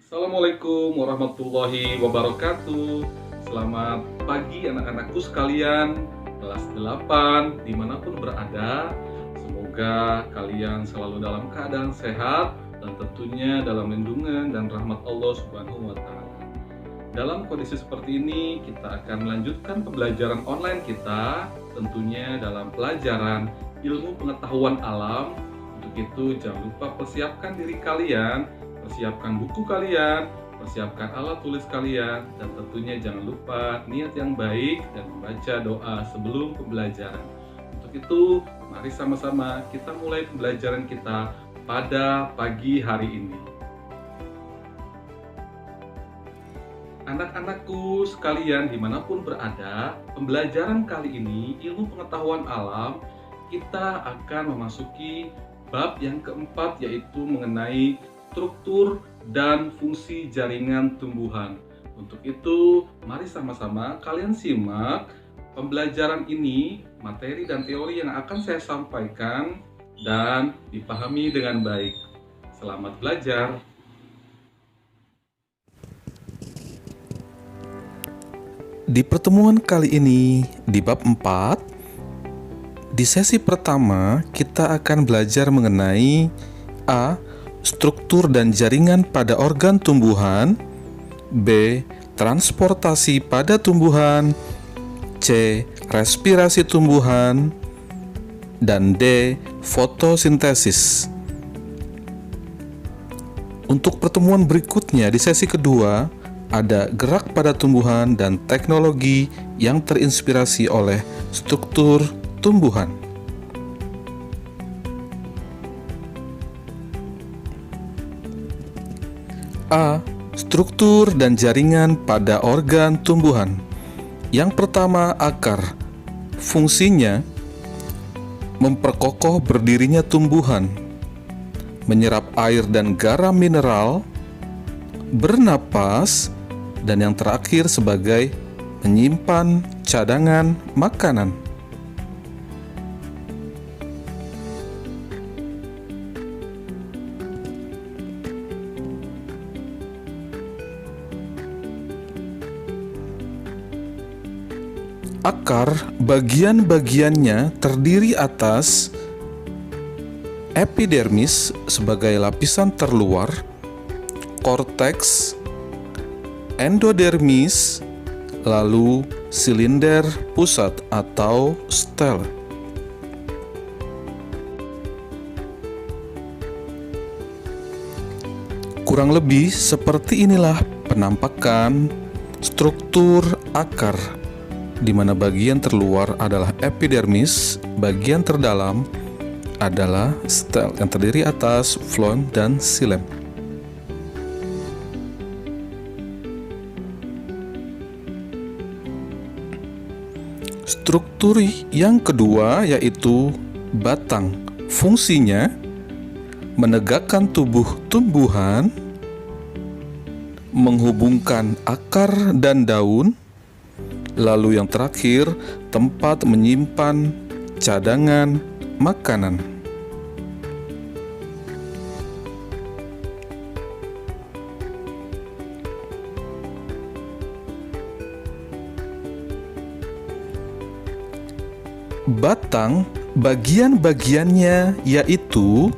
Assalamualaikum warahmatullahi wabarakatuh. Selamat pagi anak-anakku sekalian, kelas 8 dimanapun berada. Semoga kalian selalu dalam keadaan sehat dan tentunya dalam lindungan dan rahmat Allah Subhanahu wa Ta'ala. Dalam kondisi seperti ini, kita akan melanjutkan pembelajaran online kita, tentunya dalam pelajaran ilmu pengetahuan alam. Untuk itu, jangan lupa persiapkan diri kalian, persiapkan buku kalian, persiapkan alat tulis kalian, dan tentunya jangan lupa niat yang baik dan membaca doa sebelum pembelajaran. Untuk itu, mari sama-sama kita mulai pembelajaran kita pada pagi hari ini. Anak-anakku sekalian dimanapun berada, pembelajaran kali ini ilmu pengetahuan alam, kita akan memasuki bab yang keempat, yaitu mengenai struktur dan fungsi jaringan tumbuhan. Untuk itu, mari sama-sama kalian simak pembelajaran ini, materi dan teori yang akan saya sampaikan dan dipahami dengan baik. Selamat belajar. Di pertemuan kali ini, di bab 4, di sesi pertama kita akan belajar mengenai A. Struktur dan jaringan pada organ tumbuhan, B. Transportasi pada tumbuhan, C. Respirasi tumbuhan, dan D. Fotosintesis. Untuk pertemuan berikutnya di sesi kedua, ada gerak pada tumbuhan dan teknologi yang terinspirasi oleh struktur tumbuhan. A. Struktur dan jaringan pada organ tumbuhan. Yang pertama, akar. Fungsinya memperkokoh berdirinya tumbuhan, menyerap air dan garam mineral, bernapas, dan yang terakhir sebagai menyimpan cadangan makanan. Akar bagian-bagiannya terdiri atas epidermis sebagai lapisan terluar, korteks, endodermis, lalu silinder pusat atau stel. Kurang lebih seperti inilah penampakan struktur akar, di mana bagian terluar adalah epidermis, bagian terdalam adalah stel yang terdiri atas floem dan xilem. Struktur yang kedua yaitu batang. Fungsinya menegakkan tubuh tumbuhan, menghubungkan akar dan daun, lalu yang terakhir tempat menyimpan cadangan makanan. Batang bagian-bagiannya yaitu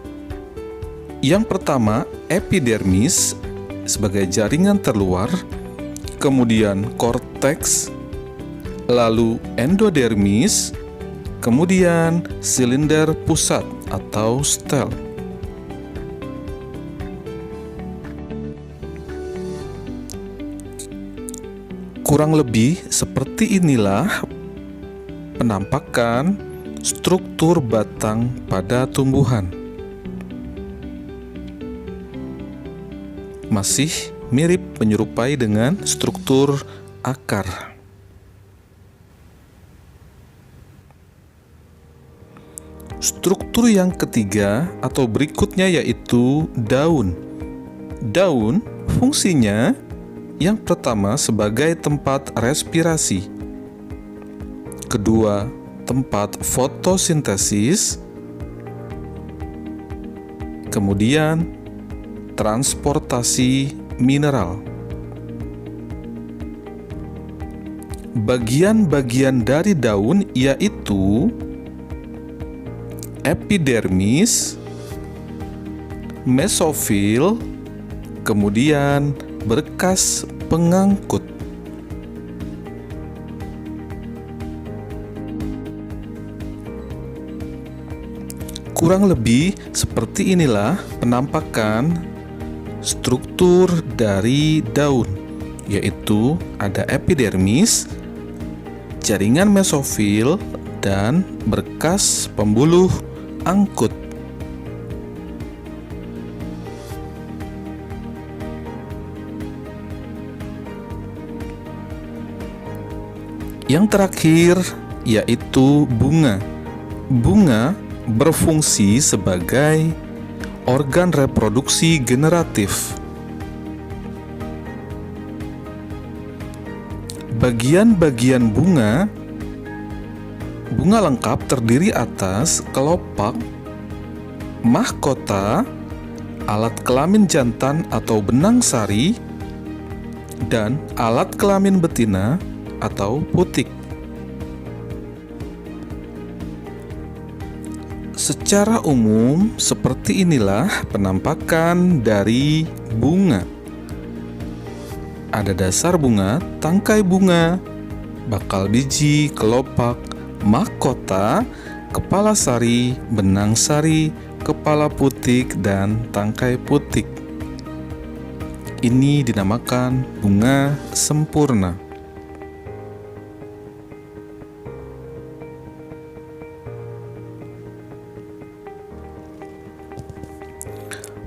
yang pertama epidermis sebagai jaringan terluar, kemudian korteks, lalu endodermis, kemudian silinder pusat atau stel. Kurang lebih seperti inilah penampakan struktur batang pada tumbuhan. Masih mirip menyerupai dengan struktur akar. Struktur yang ketiga atau berikutnya yaitu daun. Daun fungsinya yang pertama sebagai tempat respirasi, kedua, tempat fotosintesis, kemudian transportasi mineral. Bagian-bagian dari daun yaitu epidermis, mesofil, kemudian berkas pengangkut. Kurang lebih seperti inilah penampakan struktur dari daun, yaitu ada epidermis, jaringan mesofil, dan berkas pembuluh angkut. Yang terakhir yaitu bunga. Bunga berfungsi sebagai organ reproduksi generatif. Bagian-bagian bunga lengkap terdiri atas kelopak, mahkota, alat kelamin jantan atau benang sari, dan alat kelamin betina atau putik. Secara umum, seperti inilah penampakan dari bunga. Ada dasar bunga, tangkai bunga, bakal biji, kelopak, mahkota, kepala sari, benang sari, kepala putik, dan tangkai putik. Ini dinamakan bunga sempurna.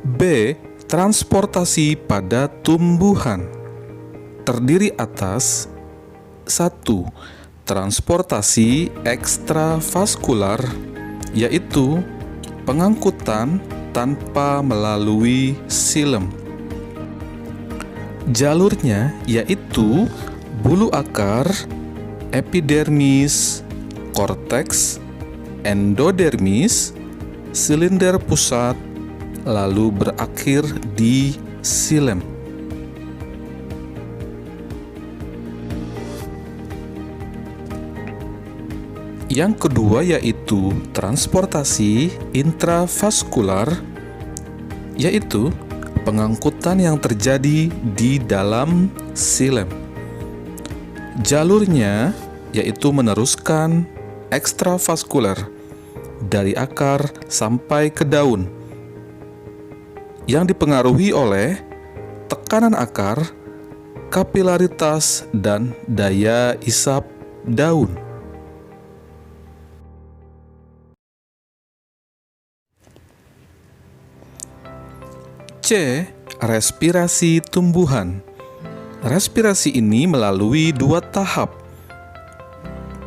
B. Transportasi pada tumbuhan terdiri atas 1. Transportasi ekstravaskular, yaitu pengangkutan tanpa melalui xilem. Jalurnya yaitu bulu akar, epidermis, korteks, endodermis, silinder pusat, lalu berakhir di xilem. Yang kedua yaitu transportasi intravaskular, yaitu pengangkutan yang terjadi di dalam xilem. Jalurnya yaitu meneruskan ekstravaskular dari akar sampai ke daun, yang dipengaruhi oleh tekanan akar, kapilaritas, dan daya isap daun. C. Respirasi tumbuhan. Respirasi ini melalui 2 tahap.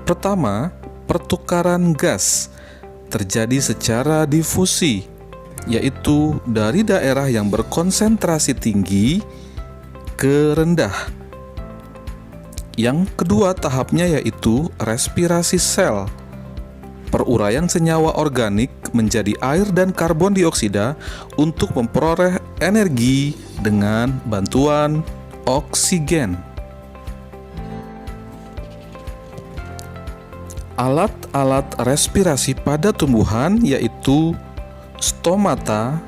Pertama, pertukaran gas terjadi secara difusi, yaitu dari daerah yang berkonsentrasi tinggi ke rendah. Yang kedua tahapnya yaitu respirasi sel. Peruraian senyawa organik menjadi air dan karbon dioksida untuk memperoleh energi dengan bantuan oksigen. Alat-alat respirasi pada tumbuhan yaitu stomata,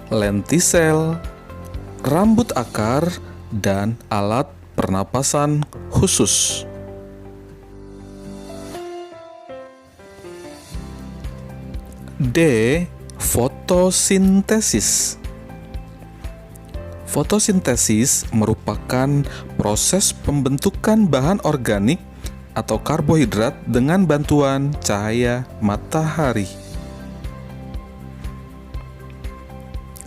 lentisel, rambut akar, dan alat pernapasan khusus. D. Fotosintesis. Fotosintesis merupakan proses pembentukan bahan organik atau karbohidrat dengan bantuan cahaya matahari.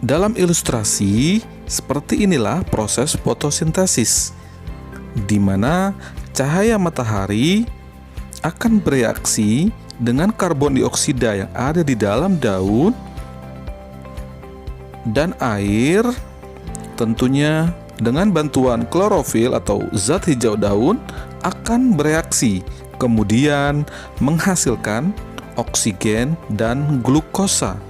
Dalam ilustrasi, seperti inilah proses fotosintesis, di mana cahaya matahari akan bereaksi dengan karbon dioksida yang ada di dalam daun dan air, tentunya dengan bantuan klorofil atau zat hijau daun akan bereaksi, kemudian menghasilkan oksigen dan glukosa,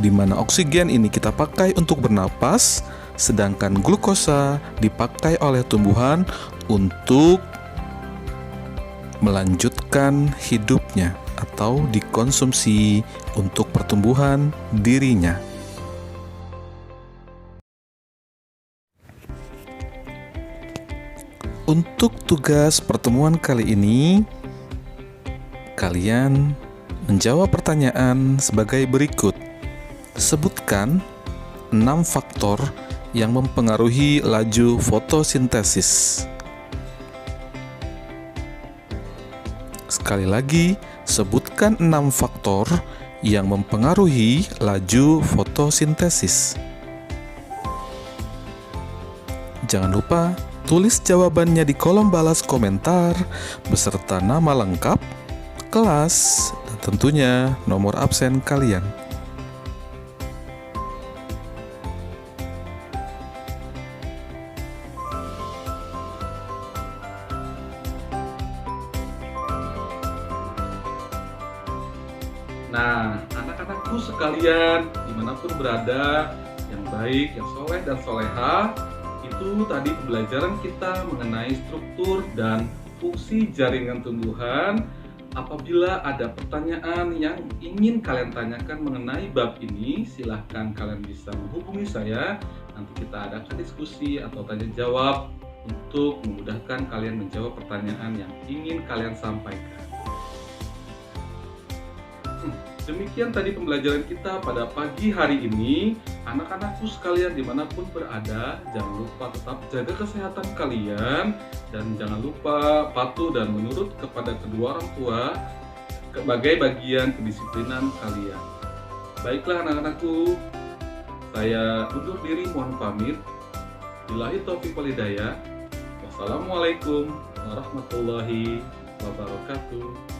di mana oksigen ini kita pakai untuk bernapas sedangkan glukosa dipakai oleh tumbuhan untuk melanjutkan hidupnya atau dikonsumsi untuk pertumbuhan dirinya. Untuk tugas pertemuan kali ini, kalian menjawab pertanyaan sebagai berikut. Sebutkan 6 faktor yang mempengaruhi laju fotosintesis. Sekali lagi, sebutkan 6 faktor yang mempengaruhi laju fotosintesis. Jangan lupa tulis jawabannya di kolom balas komentar beserta nama lengkap, kelas, dan tentunya nomor absen kalian. Nah, anak-anakku sekalian, dimanapun berada, yang baik, yang soleh dan soleha, itu tadi pembelajaran kita mengenai struktur dan fungsi jaringan tumbuhan. Apabila ada pertanyaan yang ingin kalian tanyakan mengenai bab ini, silahkan kalian bisa menghubungi saya. Nanti kita adakan diskusi atau tanya jawab untuk memudahkan kalian menjawab pertanyaan yang ingin kalian sampaikan. Demikian tadi pembelajaran kita pada pagi hari ini. Anak-anakku sekalian dimanapun berada, jangan lupa tetap jaga kesehatan kalian dan jangan lupa patuh dan menurut kepada kedua orang tua sebagai bagian kedisiplinan kalian. Baiklah anak-anakku, saya undur diri, mohon pamit. Billahi taufiq wal hidayah. Wassalamualaikum warahmatullahi wabarakatuh.